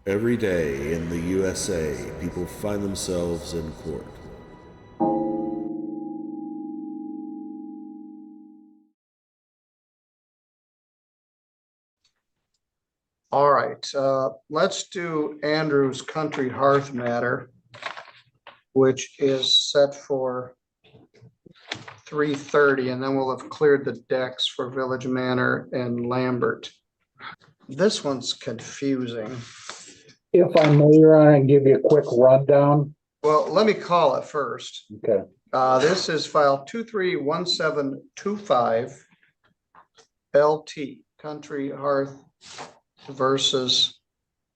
Every day in the USA, people find themselves in court. All right, let's do Andrew's Country Hearth matter, which is set for 3:30, and then we'll have cleared the decks for Village Manor and Lambert. This one's confusing. If I may, Your Honor, and give you a quick rundown. Well, let me call it first. Okay. This is file 231725 LT Country Hearth versus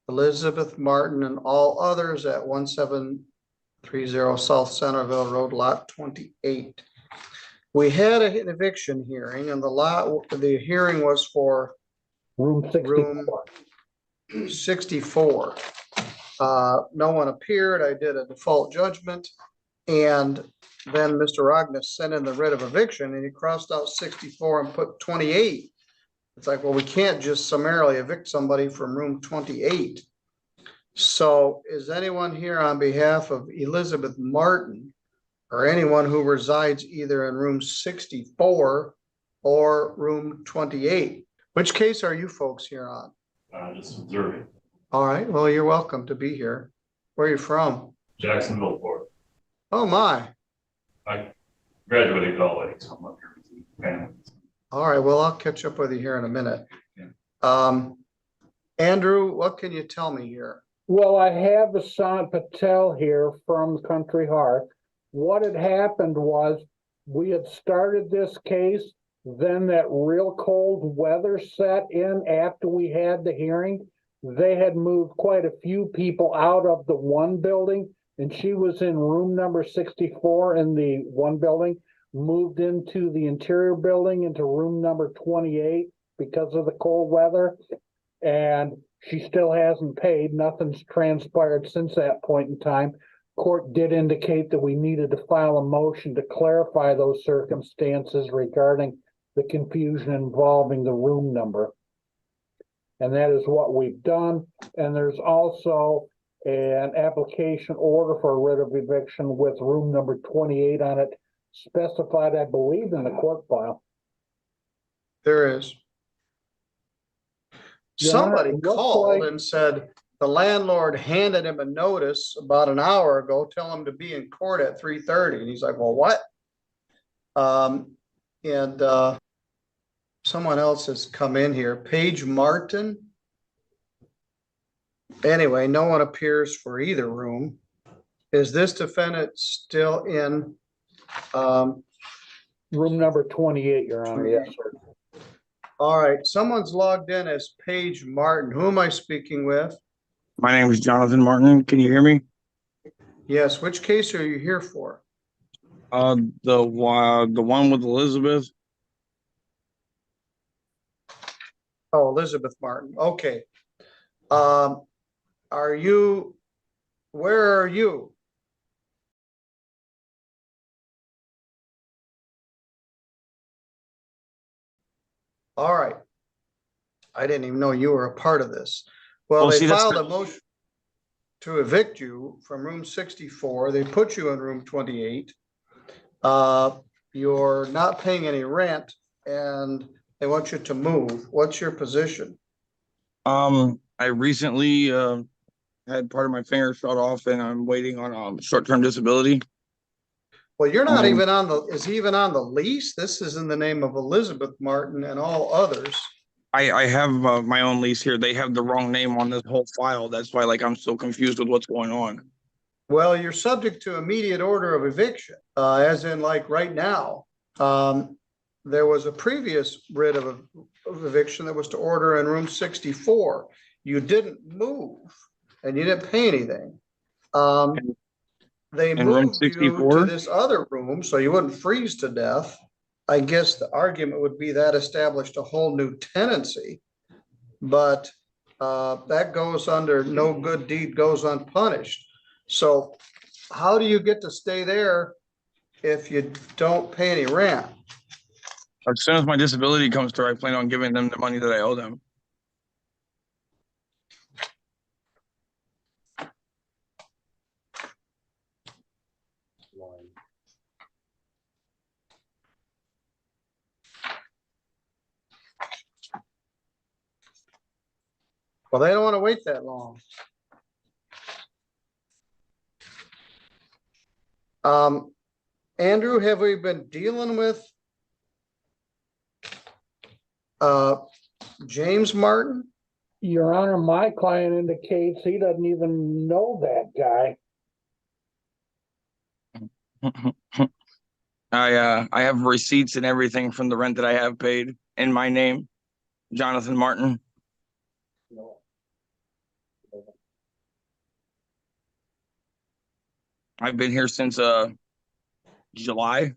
Elizabeth Martin and all others at 1730 South Centerville Road, lot 28. We had an eviction hearing, and the hearing was for Room 64. 64. No one appeared. I did a default judgment, and then Mr. Rognus sent in the writ of eviction, and he crossed out 64 and put 28. It's like, well, we can't just summarily evict somebody from room 28. So is anyone here on behalf of Elizabeth Martin or anyone who resides either in room 64 or room 28? Which case are you folks here on? Just observing. All right, well, you're welcome to be here. Where are you from? Jacksonville, Florida. Oh, my. I graduated college, so I'm up here with the family. All right, well, I'll catch up with you here in a minute. Yeah. Andrew, what can you tell me here? Well, I have Vasant Patel here from Country Hearth. What had happened was we had started this case, then that real cold weather set in after we had the hearing. They had moved quite a few people out of the one building, and she was in room number 64 in the one building, moved into the interior building into room number 28 because of the cold weather. And she still hasn't paid. Nothing's transpired since that point in time. Court did indicate that we needed to file a motion to clarify those circumstances regarding the confusion involving the room number. And that is what we've done. And there's also an application order for a writ of eviction with room number 28 on it, specified, I believe, in the court file. There is. Somebody Yeah, called and said the landlord handed him a notice about an hour ago, tell him to be in court at 3:30. And he's like, well, what? Someone else has come in here, Paige Martin. Anyway, no one appears for either room. Is this defendant still in room number 28, Your Honor? Yes, sir. All right, someone's logged in as Paige Martin. Who am I speaking with? My name is Jonathan Martin. Can you hear me? Yes, which case are you here for? The one with Elizabeth. Oh, Elizabeth Martin. Okay. Where are you? All right. I didn't even know you were a part of this. Well, they filed a motion to evict you from room 64. They put you in room 28. You're not paying any rent and they want you to move. What's your position? I recently had part of my finger shot off and I'm waiting on short-term disability. Well, you're not even on is he even on the lease? This is in the name of Elizabeth Martin and all others. I have my own lease here. They have the wrong name on this whole file. That's why I'm so confused with what's going on. Well, you're subject to immediate order of eviction, as in like right now. There was a previous writ of eviction that was to order in room 64. You didn't move and you didn't pay anything. They moved you to this other room so you wouldn't freeze to death. I guess the argument would be that established a whole new tenancy, but that goes under no good deed goes unpunished. So how do you get to stay there if you don't pay any rent? As soon as my disability comes through, I plan on giving them the money that I owe them. Well, they don't want to wait that long. Andrew, have we been dealing with James Martin? Your Honor, my client indicates he doesn't even know that guy. I have receipts and everything from the rent that I have paid in my name, Jonathan Martin. I've been here since July.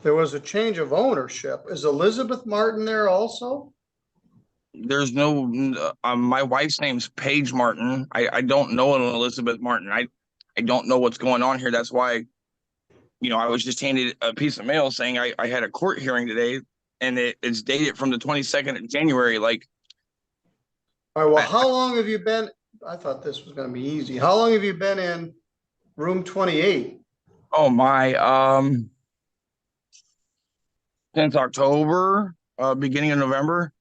There was a change of ownership. Is Elizabeth Martin there also? There's no my wife's name's Paige Martin. I don't know an Elizabeth Martin. I don't know what's going on here. That's why, I was just handed a piece of mail saying I had a court hearing today, and it's dated from the 22nd of January. Like, All right, well, how long have you been? I thought this was gonna be easy. How long have you been in room 28? oh my, since October, beginning of November.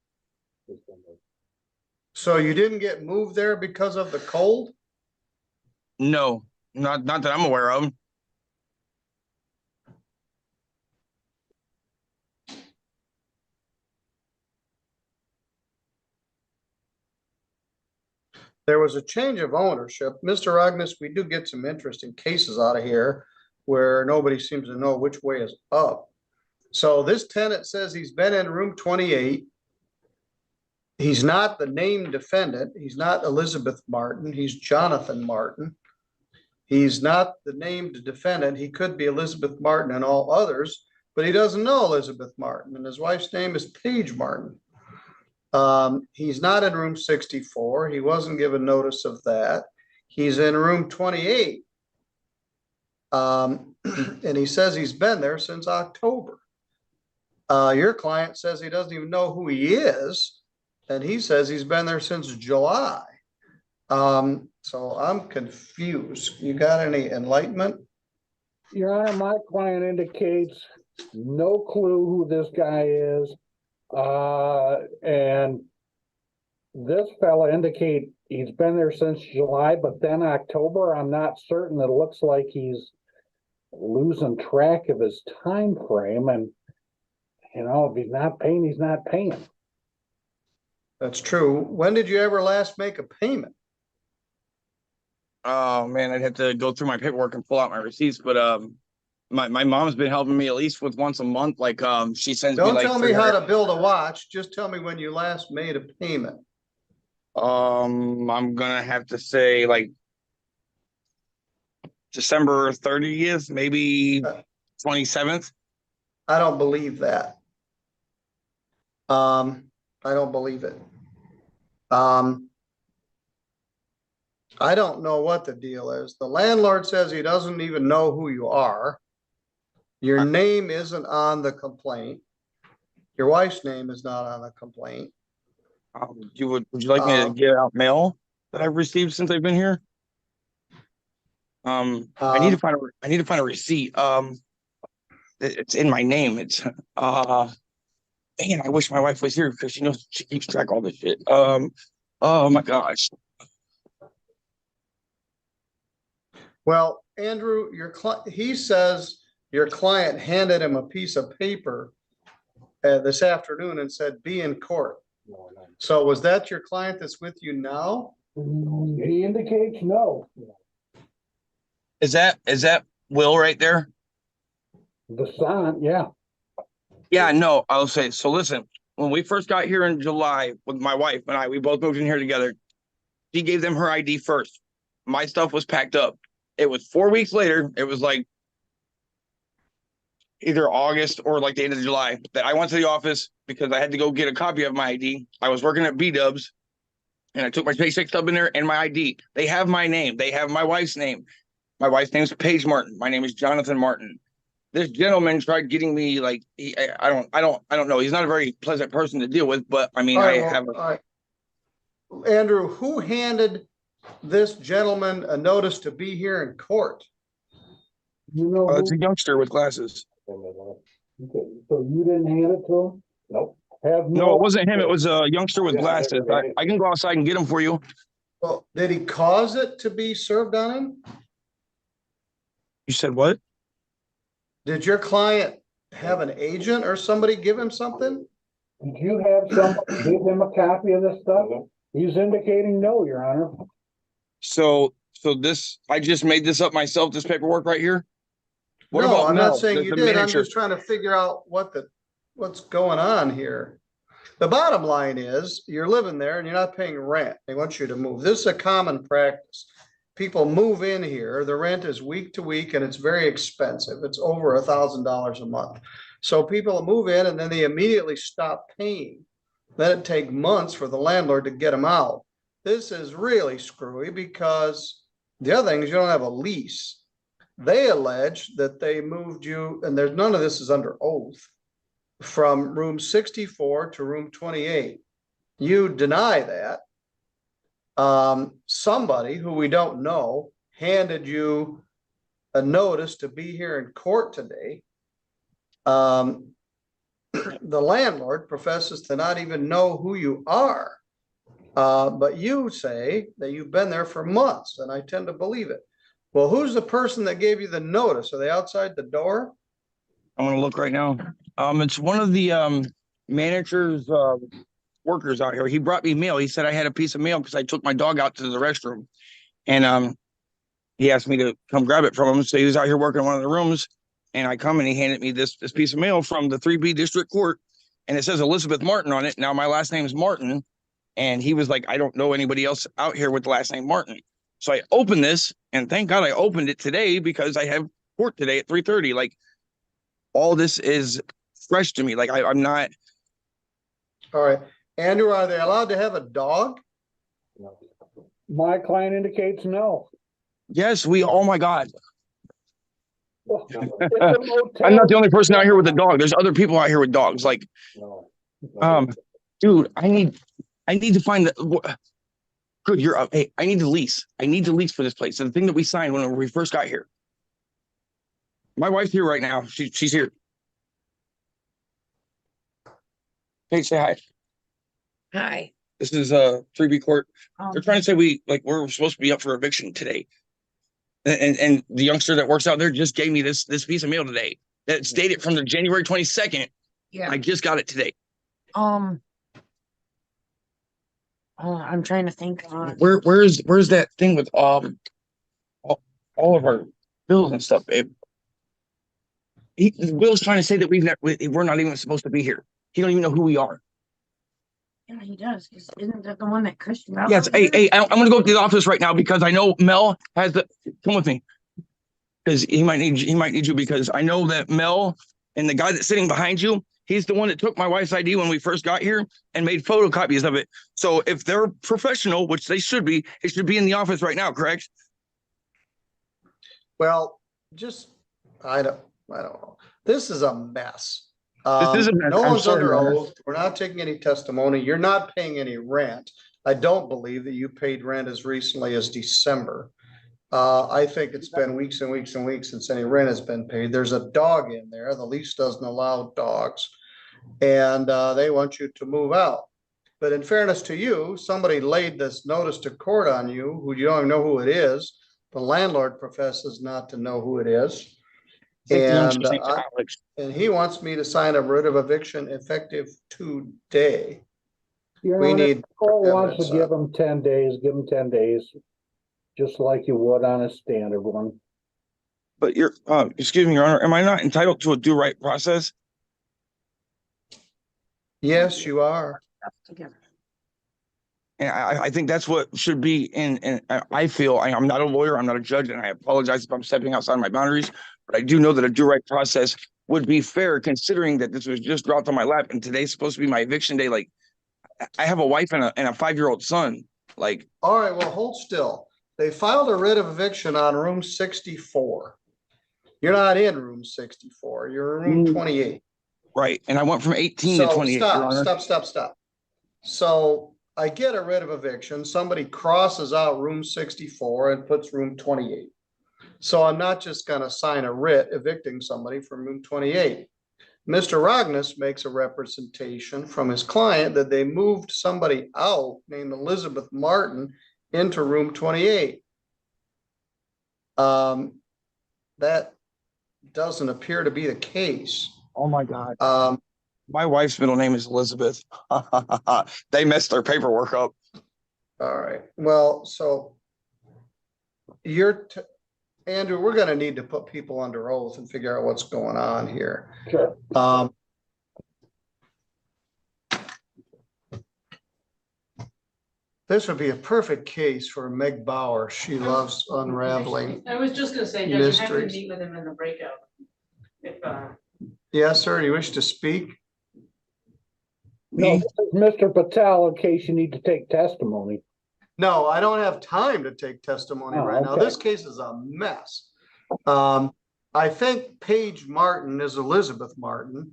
So you didn't get moved there because of the cold? No, not that I'm aware of. There was a change of ownership. Mr. Agnes, we do get some interesting cases out of here where nobody seems to know which way is up. So this tenant says he's been in room 28. He's not the named defendant. He's not Elizabeth Martin. He's Jonathan Martin. He's not the named defendant. He could be Elizabeth Martin and all others, but he doesn't know Elizabeth Martin, and his wife's name is Paige Martin. He's not in room 64. He wasn't given notice of that. He's in room 28. And he says he's been there since October. Your client says he doesn't even know who he is, and he says he's been there since July. So I'm confused. You got any enlightenment? Your Honor, my client indicates no clue who this guy is. And this fella indicate he's been there since July, but then October, I'm not certain. It looks like he's losing track of his time frame, and if he's not paying, he's not paying. That's true. When did you ever last make a payment? Oh man, I'd have to go through my paperwork and pull out my receipts, but my mom's been helping me at least with once a month. Like, she sends me Don't like tell me how to build a watch. Just tell me when you last made a payment. I'm gonna have to say like December 30th, maybe 27th. I don't believe that. I don't believe it. I don't know what the deal is. The landlord says he doesn't even know who you are. Your name isn't on the complaint. Your wife's name is not on the complaint. Would you like me to get out mail that I've received since I've been here? I need to find a receipt. It's in my name. It's man, I wish my wife was here because she keeps track of all this shit. Oh my gosh. Well, Andrew, he says your client handed him a piece of paper this afternoon and said, be in court. So was that your client that's with you now? He indicates no. Is that Will right there? The son, yeah. Yeah, no, I'll say. So listen, when we first got here in July with my wife and we both moved in here together, she gave them her ID first. My stuff was packed up. It was 4 weeks later. It was like either August or like the end of July that I went to the office because I had to go get a copy of my ID. I was working at B-Dubs and I took my paycheck stub in there and my ID. They have my name. They have my wife's name. My wife's name is Paige Martin. My name is Jonathan Martin. This gentleman tried getting me like I don't know. He's not a very pleasant person to deal with, but I mean, All right, I have. all right. Andrew, who handed this gentleman a notice to be here in court? You know It's who? a youngster with glasses. Okay, so you didn't hand it to him? Nope. Have No, no. it wasn't him. It was a youngster with glasses. I can go outside and get him for you. Well, did he cause it to be served on him? You said what? Did your client have an agent or somebody give him something? Did you have somebody give him a copy of this stuff? He's indicating no, Your Honor. So this, I just made this up myself, this paperwork right here. What No, about I'm Mel, not saying you the did. I'm manager? just trying to figure out what's going on here. The bottom line is you're living there and you're not paying rent. They want you to move. This is a common practice. People move in here. The rent is week to week and it's very expensive. It's over $1,000 a month. So people move in and then they immediately stop paying. Then it takes months for the landlord to get them out. This is really screwy because the other thing is you don't have a lease. They allege that they moved you, and there's none of this is under oath, from room 64 to room 28. You deny that. Somebody who we don't know handed you a notice to be here in court today. The landlord professes to not even know who you are. But you say that you've been there for months, and I tend to believe it. Well, who's the person that gave you the notice? Are they outside the door? I want to look right now. It's one of the manager's workers out here. He brought me mail. He said I had a piece of mail because I took my dog out to the restroom, and he asked me to come grab it from him. So he was out here working in one of the rooms, and I come and he handed me this piece of mail from the 3B District Court, and it says Elizabeth Martin on it. Now my last name is Martin, and he was like, I don't know anybody else out here with the last name Martin. So I opened this, and thank God I opened it today because I have court today at 3:30. Like, all this is fresh to me. Like I'm not. All right. Andrew, are they allowed to have a dog? My client indicates no. Yes, oh my God. It's a motel. I'm not the only person out here with a dog. There's other people out here with dogs. Like, dude, I need to find the. Good, you're up. Hey, I need to lease. I need to lease for this place. So the thing that we signed when we first got here. My wife's here right now. She's here. Hey, say hi. Hi. This is 3B court. Um, They're trying to say we're supposed to be up for eviction today. And the youngster that works out there just gave me this piece of mail today that's dated from the January 22nd. yeah. I just got it today. I'm trying to think. Where's that thing with all of our bills and stuff, babe? Will's trying to say that we're not even supposed to be here. He don't even know who we are. Yeah, he does. 'Cause isn't that the one that cussed you out? Yes. Hey, I'm gonna go to the office right now because I know Mel has the. Come with me, because he might need you because I know that Mel and the guy that's sitting behind you, he's the one that took my wife's ID when we first got here and made photocopies of it. So if they're professional, which they should be, it should be in the office right now, correct? Well, I don't know. This is a mess. This is a mess. No I'm one's sorry, under Your Honor. oath. We're not taking any testimony. You're not paying any rent. I don't believe that you paid rent as recently as December. I think it's been weeks and weeks and weeks since any rent has been paid. There's a dog in there. The lease doesn't allow dogs. And they want you to move out. But in fairness to you, somebody laid this notice to court on you who you don't even know who it is. The landlord professes not to know who it is. And he wants me to sign a writ of eviction effective today. We need. Cole wants to give him 10 days, give him 10 days, just like you would on a standard one. But excuse me, Your Honor, am I not entitled to a due right process? Yes, you are. Together. And I think that's what should be and I feel I'm not a lawyer, I'm not a judge, and I apologize if I'm stepping outside my boundaries, but I do know that a due right process would be fair considering that this was just dropped on my lap and today's supposed to be my eviction day. Like, I have a wife and a 5-year-old son. Like, all right, well, hold still. They filed a writ of eviction on room 64. You're not in room 64, you're in room 28. Right. And I went from 18 to 28. Stop. So I get a writ of eviction, somebody crosses out room 64 and puts room 28. So I'm not just gonna sign a writ evicting somebody from room 28. Mr. Rognus makes a representation from his client that they moved somebody out named Elizabeth Martin into room 28. That doesn't appear to be the case. Oh my God. Um, My wife's middle name is Elizabeth. They messed their paperwork up. all right, well, so Andrew, we're gonna need to put people under oath and figure out what's going on here. Sure. This would be a perfect case for Meg Bauer. She loves unraveling. I was just gonna say, Judge, you have to mysteries. meet with him in the breakout. If, Yes, sir, do you wish to speak? No, Me? this is Mr. Patel, in case you need to take testimony. No, I don't have time to take testimony Oh, right now. okay. This case is a mess. I think Paige Martin is Elizabeth Martin.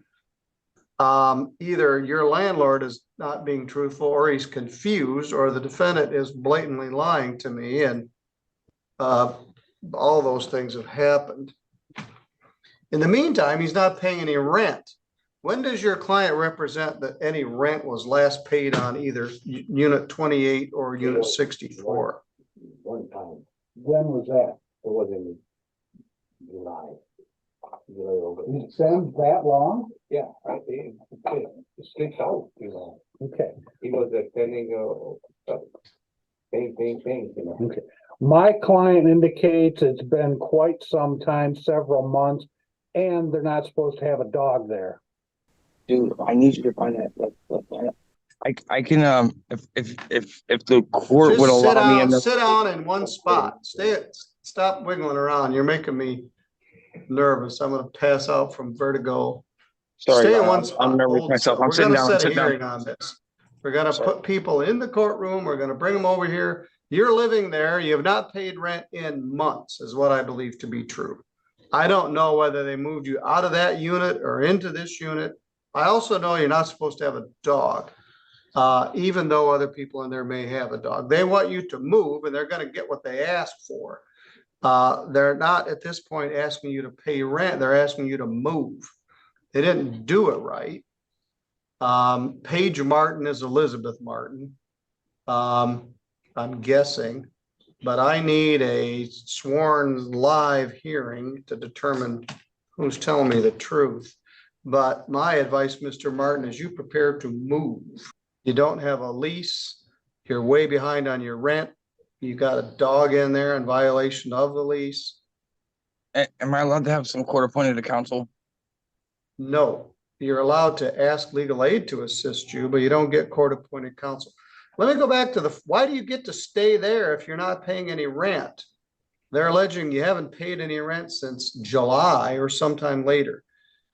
Either your landlord is not being truthful, or he's confused, or the defendant is blatantly lying to me, and all those things have happened. In the meantime, he's not paying any rent. When does your client represent that any rent was last paid on either unit 28 or unit 64? One time, When was that? it was in July. It's been that long? Yeah, it sticks out, you know. Okay. He was attending thing, you know. Okay. My client indicates it's been quite some time, several months, and they're not supposed to have a dog there. Dude, I need you to find that. I can if the court would Just allow me in the. sit down in one spot. Stop wiggling around. You're making me nervous. I'm gonna pass out from vertigo. Sorry, Stay in Your one Honor, spot. I'm nervous Hold myself. still. I'm We're sitting gonna down. set a Sit down. hearing on this. We're gonna Sorry. put people in the courtroom. We're gonna bring them over here. You're living there. You have not paid rent in months, is what I believe to be true. I don't know whether they moved you out of that unit or into this unit. I also know you're not supposed to have a dog, even though other people in there may have a dog. They want you to move, and they're gonna get what they ask for. They're not at this point asking you to pay rent. They're asking you to move. They didn't do it right. Paige Martin is Elizabeth Martin. I'm guessing, but I need a sworn live hearing to determine who's telling me the truth. But my advice, Mr. Martin, is you prepare to move. You don't have a lease. You're way behind on your rent. You got a dog in there in violation of the lease. Am I allowed to have some court appointed counsel? No, you're allowed to ask legal aid to assist you, but you don't get court appointed counsel. Let me go back to why do you get to stay there if you're not paying any rent? They're alleging you haven't paid any rent since July or sometime later.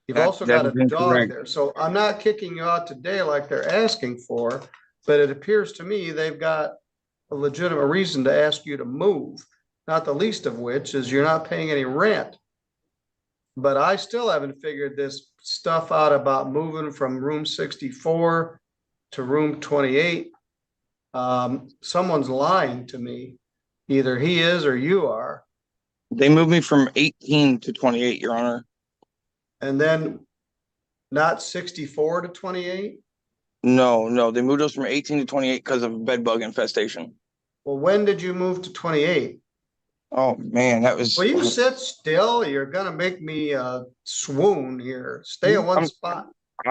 You've also got a That is dog incorrect. there. So I'm not kicking you out today like they're asking for, but it appears to me they've got a legitimate reason to ask you to move, not the least of which is you're not paying any rent. But I still haven't figured this stuff out about moving from room 64 to room 28. Someone's lying to me. Either he is or you are. They moved me from 18 to 28, Your Honor. And then not 64 to 28? No, they moved us from 18 to 28 because of bed bug infestation. Well, when did you move to 28? Oh man, that was. Will you sit still? You're gonna make me swoon here. Stay in one spot.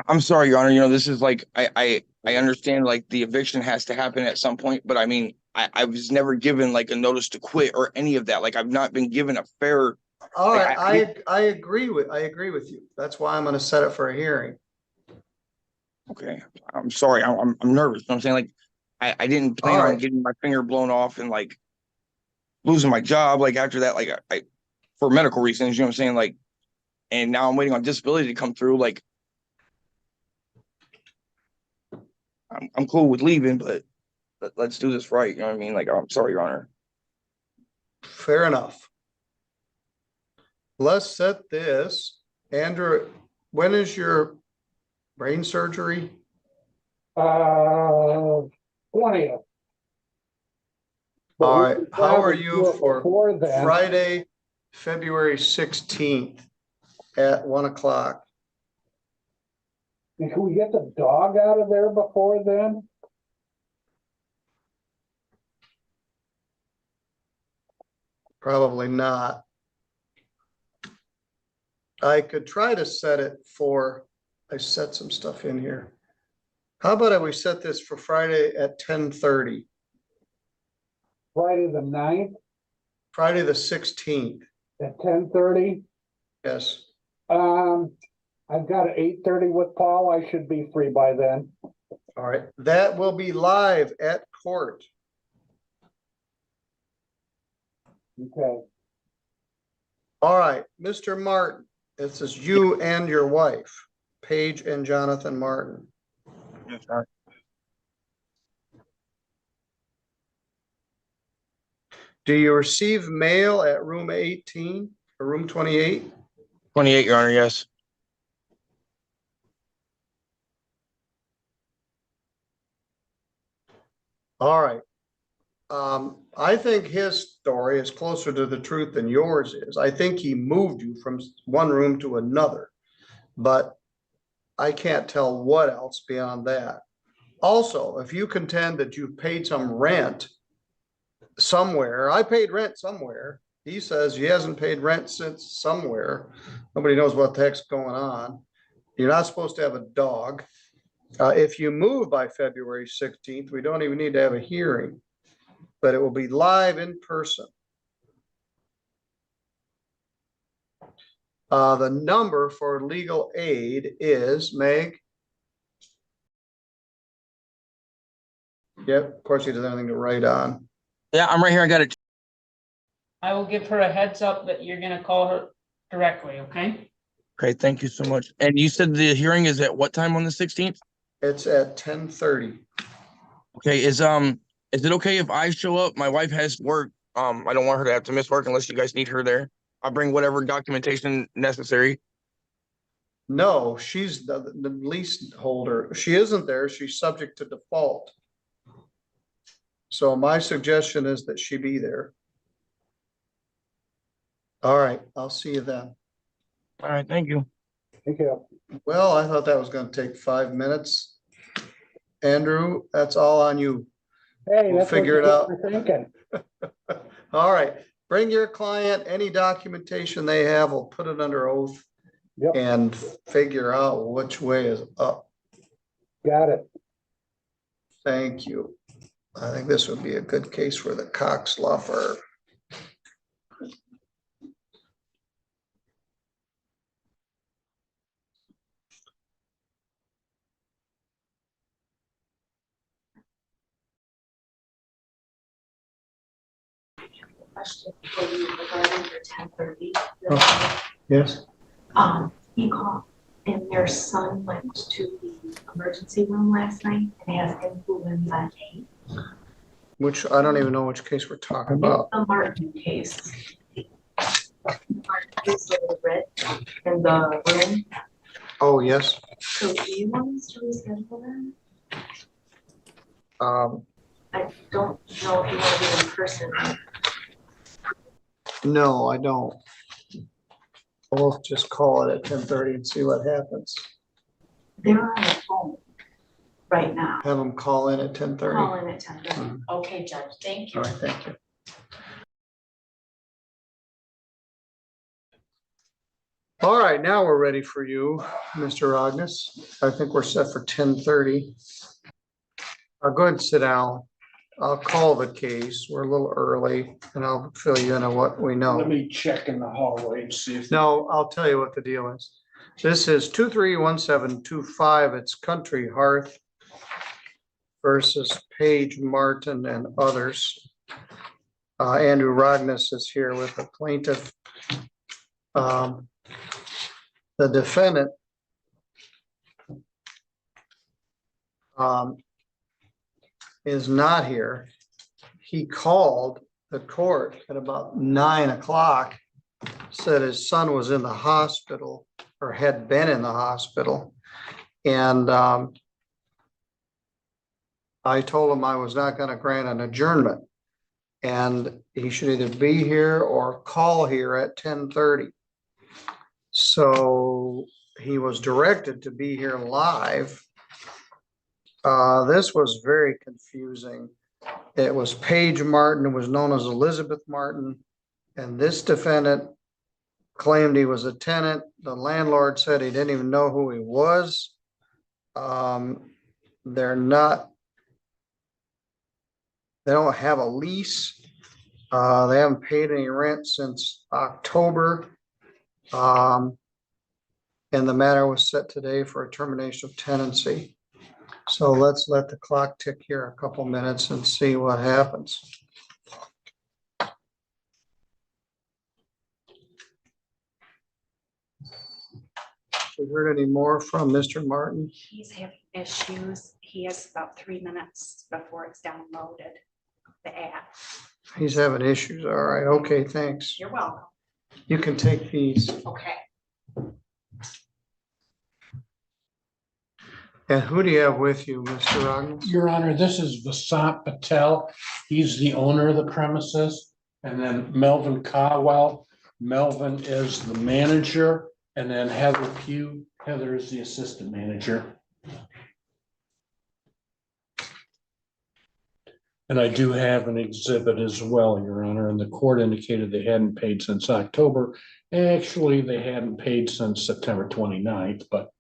I'm sorry, Your Honor. You know, this is like I understand like the eviction has to happen at some point, but I mean, I was never given like a notice to quit or any of that. Like I've not been given a fair. All Like, right, I agree with you. That's why I'm gonna set it for a hearing. Okay, I'm sorry. I'm nervous. You know what I'm saying? Like I didn't plan All on right. getting my finger blown off and like losing my job. Like after that, like I for medical reasons. You know what I'm saying? Like, and now I'm waiting on disability to come through. Like I'm cool with leaving, but let's do this right. You know what I mean? Like I'm sorry, Your Honor. Fair enough. Let's set this. Andrew, when is your brain surgery? Well, 20th. All right, how are you for Before then, Friday, February 16th at 1 o'clock? can we get the dog out of there before then? Probably not. I could try to set it for, I set some stuff in here. How about we set this for Friday at 10:30, Friday the 9th Friday the 16th? at 10:30. Yes. I've got an 8:30 with Paul. I should be free by then. All right, that will be live at court. Okay. All right, Mr. Martin, this is you and your wife, Paige and Jonathan Martin. Yes, sir. Do you receive mail at room 18 or room 28? 28, Your Honor, yes. All right. I think his story is closer to the truth than yours is. I think he moved you from one room to another, but I can't tell what else beyond that. Also, if you contend that you've paid some rent somewhere, I paid rent somewhere. He says he hasn't paid rent since somewhere. Nobody knows what the heck's going on. You're not supposed to have a dog. If you move by February 16th, we don't even need to have a hearing, but it will be live in person. The number for legal aid is, Meg? Yep, of course he doesn't have anything to write on. Yeah, I'm right here. I got it. I will give her a heads up that you're gonna call her directly, okay? Okay, thank you so much. And you said the hearing is at what time on the 16th? It's at 10:30. Okay, is it okay if I show up? My wife has work. I don't want her to have to miss work unless you guys need her there. I'll bring whatever documentation necessary. No, she's the lease holder. She isn't there. She's subject to default. So my suggestion is that she be there. All right, I'll see you then. All right, thank you. Thank you. Well, I thought that was gonna take 5 minutes. Andrew, that's all on you. Hey, We'll that's what figure it you out. were thinking. All right, bring your client, any documentation they have, we'll put it under oath Yep, and figure out which way is up. got it. Thank you. I think this would be a good case for the Cox Law Firm. Question for you regarding your 10:30. Yes. He called and their son went to the emergency room last night and has influenza on 8. Which, I don't even know which case we're talking about. The Martin case. The Martin case with the red in the room. Oh, yes. So do you want us to reschedule that? Um, I don't know if you want to be in person. no, I don't. We'll just call it at 10:30 and see what happens. They're on the phone right now. Have them call in at 10:30. Call in at 10:30. Okay, Judge, thank you. All right, thank you. All right, now we're ready for you, Mr. Agnes. I think we're set for 10:30. Go ahead and sit down. I'll call the case. We're a little early and I'll fill you in on what we know. Let me check in the hallway and see if. No, I'll tell you what the deal is. This is 231725. It's Country Hearth versus Paige Martin and others. Andrew Rognus is here with the plaintiff. The defendant is not here. He called the court at about 9 o'clock, said his son was in the hospital or had been in the hospital. And I told him I was not gonna grant an adjournment. And he should either be here or call here at 10:30. So he was directed to be here live. This was very confusing. It was Paige Martin, who was known as Elizabeth Martin, and this defendant claimed he was a tenant. The landlord said he didn't even know who he was. They're not, they don't have a lease. They haven't paid any rent since October. And the matter was set today for a termination of tenancy. So let's let the clock tick here a couple minutes and see what happens. Have you heard any more from Mr. Martin? He's having issues. He has about 3 minutes before it's downloaded, the app. He's having issues. All right. Okay, thanks. You're welcome. You can take these. Okay. And who do you have with you, Mr. Rognus? Your Honor, this is Vasant Patel. He's the owner of the premises. And then Melvin Caldwell. Melvin is the manager. And then Heather Pugh. Heather is the assistant manager. And I do have an exhibit as well, Your Honor, and the court indicated they hadn't paid since October. Actually, they hadn't paid since September 29th, but.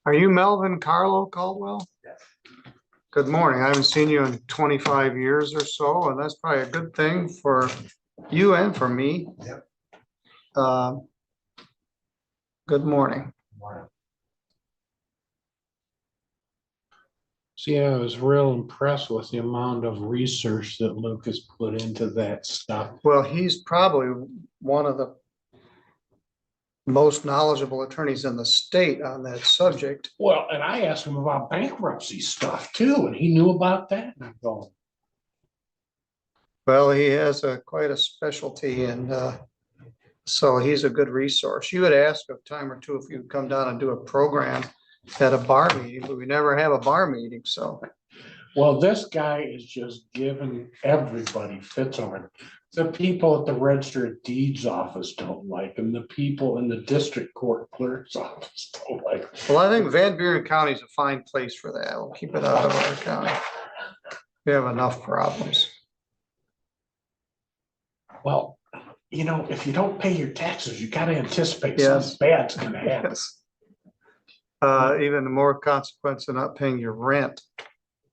Are you Melvin Carlo Caldwell? Yes. Good morning. I haven't seen you in 25 years or so, and that's probably a good thing for you and for me. Yep. Good morning. See, I was real impressed with the amount of research that Lucas put into that stuff. Well, he's probably one of the most knowledgeable attorneys in the state on that subject. Well, and I asked him about bankruptcy stuff too, and he knew about that. And I'm going, Well, he has quite a specialty, and so he's a good resource. You had asked a time or two if you'd come down and do a program at a bar meeting, but we never have a bar meeting, so. well, this guy is just giving everybody fits over it. The people at the Register of Deeds office don't like him. The people in the district court clerk's office don't like him. Well, I think Van Buren County is a fine place for that. We'll keep it out of our county. We have enough problems. Well, you know, if you don't pay your taxes, you gotta anticipate Yes. something bad's gonna happen. Yes. Even more consequence of not paying your rent.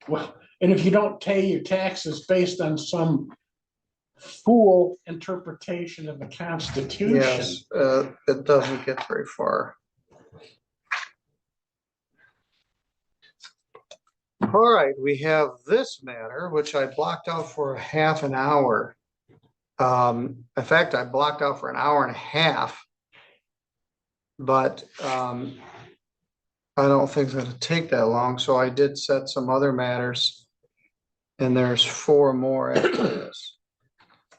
Well, and if you don't pay your taxes based on some fool interpretation of the Constitution. Yes, it doesn't get very far. All right, we have this matter, which I blocked out for a half an hour. In fact, I blocked out for an hour and a half. But I don't think it's going to take that long, so I did set some other matters. And there's 4 more after this.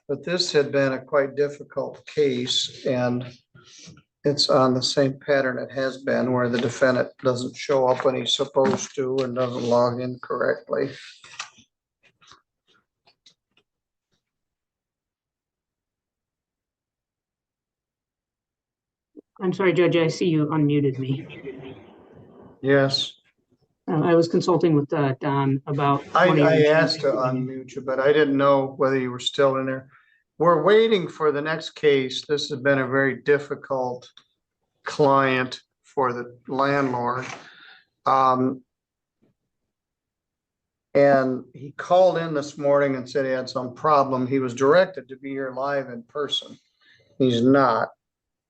But this had been a quite difficult case, and it's on the same pattern it has been, where the defendant doesn't show up when he's supposed to and doesn't log in correctly. I'm sorry, Judge, I see you unmuted me. Yes, I was consulting with Don about. I asked to unmute you, but I didn't know whether you were still in there. We're waiting for the next case. This has been a very difficult client for the landlord. And he called in this morning and said he had some problem. He was directed to be here live in person. He's not.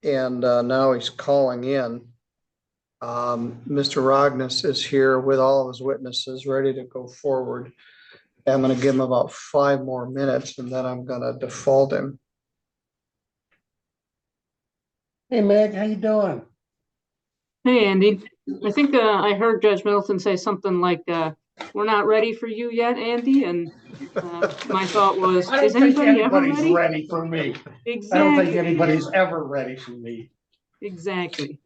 And now he's calling in. Mr. Rognus is here with all of his witnesses ready to go forward. I'm going to give him about 5 more minutes and then I'm going to default him. Hey, Meg, how you doing? Hey, Andy. I think I heard Judge Middleton say something like, we're not ready for you yet, Andy. And my thought was, I don't is think anybody ever anybody's ready? ready for me. Exactly. I don't think anybody's ever ready for me. Exactly.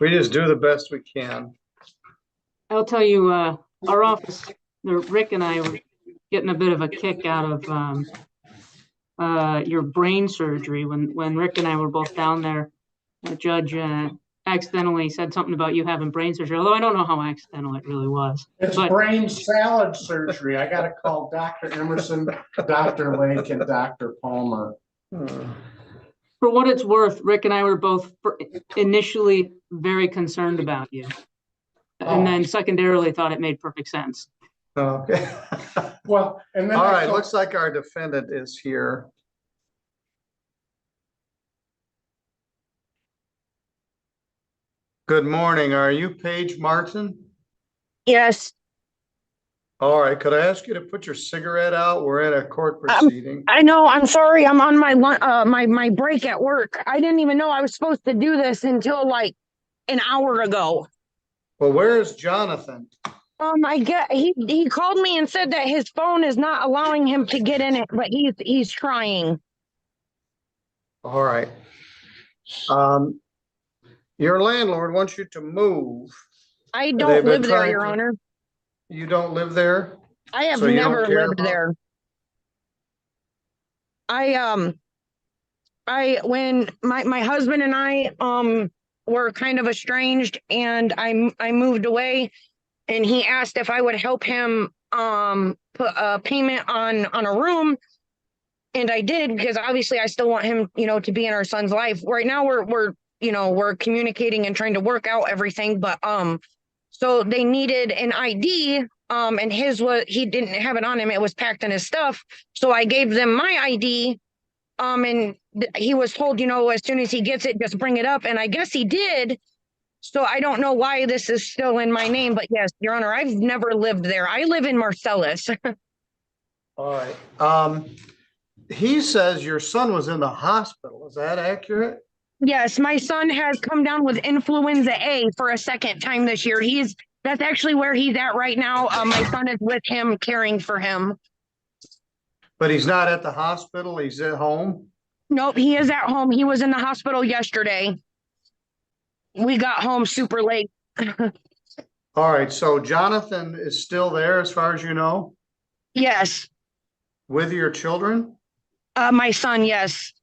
We just do the best we can. I'll tell you, our office, Rick and I were getting a bit of a kick out of your brain surgery when Rick and I were both down there. The judge accidentally said something about you having brain surgery, although I don't know how accidental it really was. It's But brain salad surgery. I gotta call Dr. Emerson, Dr. Lake, and Dr. Palmer. for what it's worth, Rick and I were both initially very concerned about you. And then secondarily thought it made perfect sense. Okay. Well, and then. All I right, told- looks like our defendant is here. Good morning. Are you Paige Martin? Yes, All right, could I ask you to put your cigarette out? We're in a court proceeding. I know. I'm sorry. I'm on my break at work. I didn't even know I was supposed to do this until like an hour ago. Well, where is Jonathan? He called me and said that his phone is not allowing him to get in it, but he's trying. All right. Your landlord wants you to move. I They've don't been live there, trying Your to- Honor. You don't live there? I have So you don't never care lived about- there. When my husband and I were kind of estranged, and I moved away, and he asked if I would help him put a payment on a room, and I did, because obviously I still want him, to be in our son's life. Right now we're communicating and trying to work out everything, but so they needed an ID, and he didn't have it on him, it was packed in his stuff. So I gave them my ID, and he was told, as soon as he gets it, just bring it up, and I guess he did. So I don't know why this is still in my name, but yes, Your Honor, I've never lived there. I live in Marcellus. All right. He says your son was in the hospital. Is that accurate? Yes, my son has come down with influenza A for a second time this year. That's actually where he's at right now. My son is with him, caring for him. But he's not at the hospital. He's at home. Nope, he is at home. He was in the hospital yesterday. We got home super late. All right. So Jonathan is still there as far as you know, Yes, with your children? my son, yes.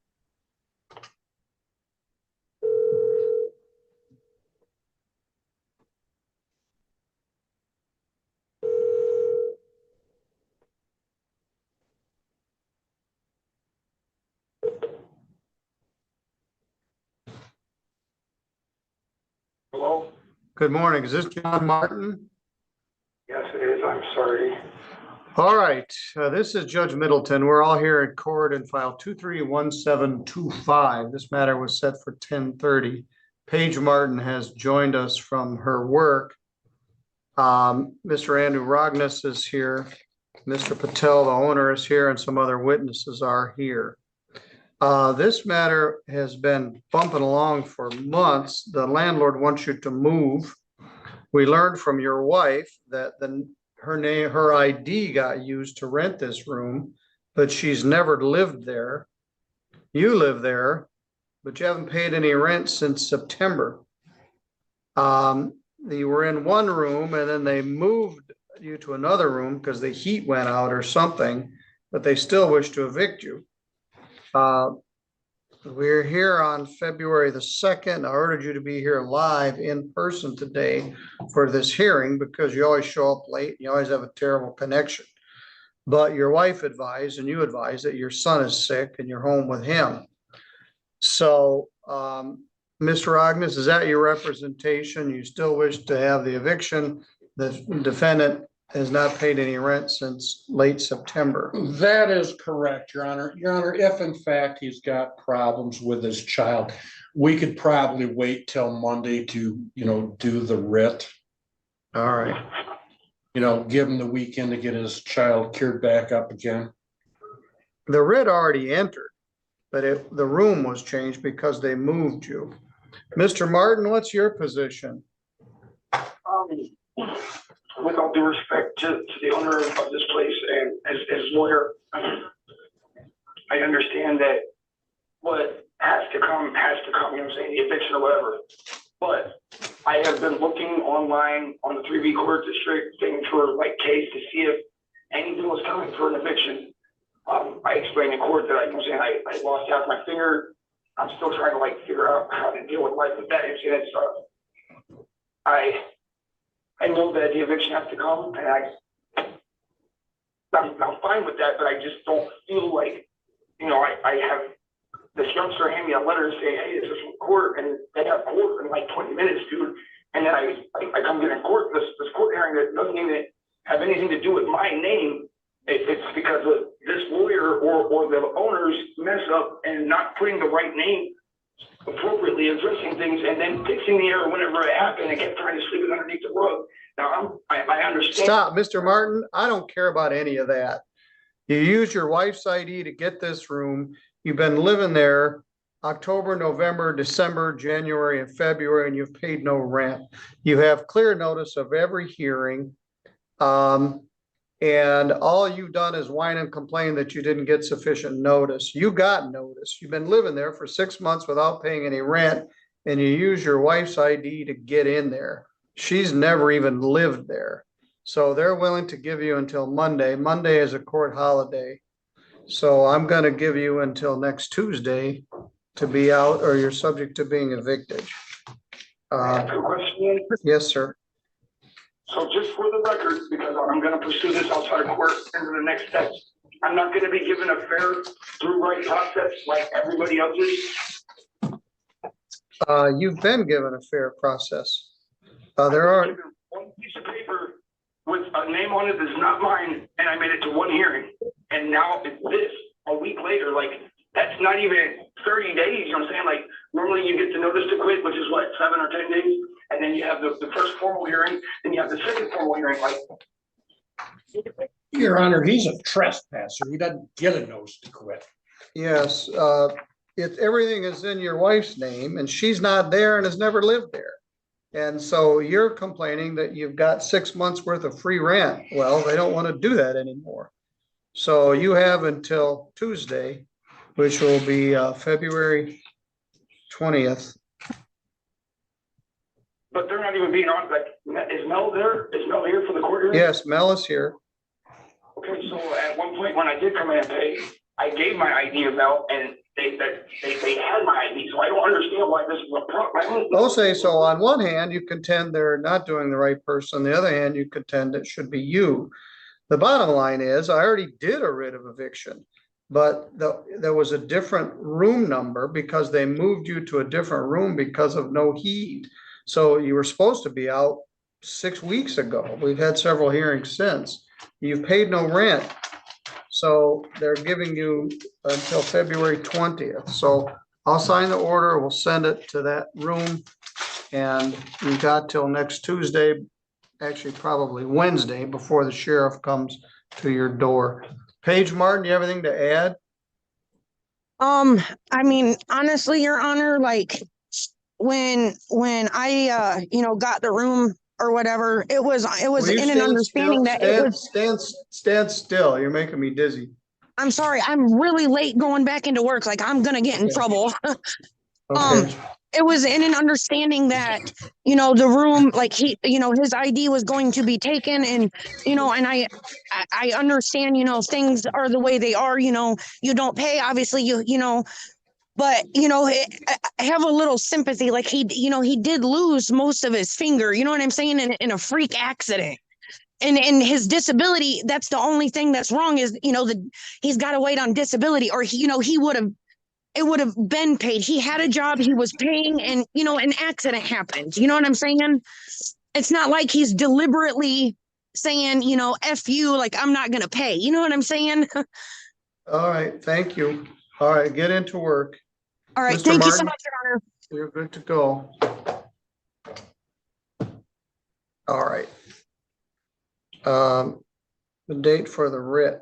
Hello? Good morning. Is this John Martin? Yes, it is. I'm sorry. All right. This is Judge Middleton. We're all here in court in file 231725. This matter was set for 10:30. Paige Martin has joined us from her work. Mr. Andrew Rognus is here. Mr. Patel, the owner, is here, and some other witnesses are here. This matter has been bumping along for months. The landlord wants you to move. We learned from your wife that her ID got used to rent this room, but she's never lived there. You live there, but you haven't paid any rent since September. You were in one room, and then they moved you to another room because the heat went out or something, but they still wish to evict you. We're here on February the 2nd. I ordered you to be here live in person today for this hearing because you always show up late. And you always have a terrible connection. But your wife advised and you advised that your son is sick and you're home with him. So, Mr. Rognus, is that your representation? You still wish to have the eviction? The defendant has not paid any rent since late September. That is correct, Your Honor. Your Honor, if in fact he's got problems with his child, we could probably wait till Monday to, do the writ. All right. Give him the weekend to get his child cured back up again. The writ already entered, but the room was changed because they moved you. Mr. Martin, what's your position? With all due respect to the owner of this place and as lawyer, I understand that what has to come, the eviction or whatever. But I have been looking online on the 3B court district thing for like case to see if anything was coming for an eviction. I explained in court that I lost half my finger. I'm still trying to like figure out how to deal with life with that incident. So I know that the eviction has to come, and I'm fine with that, but I just don't feel like, you know, I have this youngster hand me a letter saying, hey, this is from court, and they have court in like 20 minutes, dude. And then I come get in court, this court hearing that doesn't even have anything to do with my name. It's because of this lawyer or the owners mess up and not putting the right name appropriately, addressing things, and then fixing the error whenever it happened and kept trying to sleep it underneath the rug. Now, I understand. Stop, Mr. Martin. I don't care about any of that. You used your wife's ID to get this room. You've been living there October, November, December, January, and February, and you've paid no rent. You have clear notice of every hearing. And all you've done is whine and complain that you didn't get sufficient notice. You got notice. You've been living there for 6 months without paying any rent, and you use your wife's ID to get in there. She's never even lived there. So they're willing to give you until Monday. Monday is a court holiday. So I'm going to give you until next Tuesday to be out, or you're subject to being evicted. Yes, sir. So just for the record, because I'm going to pursue this outside of court into the next steps, I'm not going to be given a fair through right process like everybody else is. You've been given a fair process. There are one piece of paper with a name on it that's not mine, and I made it to one hearing. And now it's this a week later, like that's not even 30 days. You know what I'm saying? Like normally you get the notice to quit, which is what, 7 or 10 days. And then you have the first formal hearing, then you have the second formal hearing. Like, Your Honor, he's a trespasser. He doesn't get a notice to quit. Yes, everything is in your wife's name, and she's not there and has never lived there. And so you're complaining that you've got 6 months worth of free rent. Well, they don't want to do that anymore. So you have until Tuesday, which will be February 20th. but they're not even being on, like, is Mel there? Is Mel here for the court hearing? Yes, Mel is here. Okay, so at one point when I did come in and pay, I gave my ID to Mel, and they had my ID, so I don't understand why this is a problem. I'll say so. On one hand, you contend they're not doing the right person. On the other hand, you contend it should be you. The bottom line is, I already did a writ of eviction, but there was a different room number because they moved you to a different room because of no heat. So you were supposed to be out 6 weeks ago. We've had several hearings since. You've paid no rent. So they're giving you until February 20th. So I'll sign the order. We'll send it to that room. And we've got till next Tuesday, actually probably Wednesday, before the sheriff comes to your door. Paige Martin, do you have anything to add? I mean, honestly, Your Honor, like when I got the room or whatever, it was in an understanding that it was. Stand still. You're making me dizzy. I'm sorry, I'm really late going back into work. Like I'm gonna get in trouble. Okay. It was in an understanding that, the room, like his ID was going to be taken, and, and I understand, things are the way they are, you don't pay, obviously, but, I have a little sympathy. Like he did lose most of his finger, you know what I'm saying? In a freak accident. And his disability, that's the only thing that's wrong is, he's got to wait on disability, or it would have been paid. He had a job, he was paying, and, an accident happened. You know what I'm saying? It's not like he's deliberately saying, F you, like, I'm not going to pay. You know what I'm saying? All right. Thank you. All right. Get into work. All right. Mr. Thank you so Martin, much, Your Honor. You're good to go. All right. The date for the writ,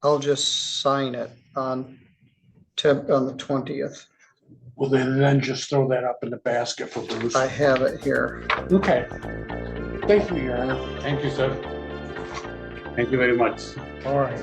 I'll just sign it on the 20th. Well, then just throw that up in the basket for Bruce. I have it here. Okay. Thank you, Your Honor. Thank you, sir. Thank you very much. All right.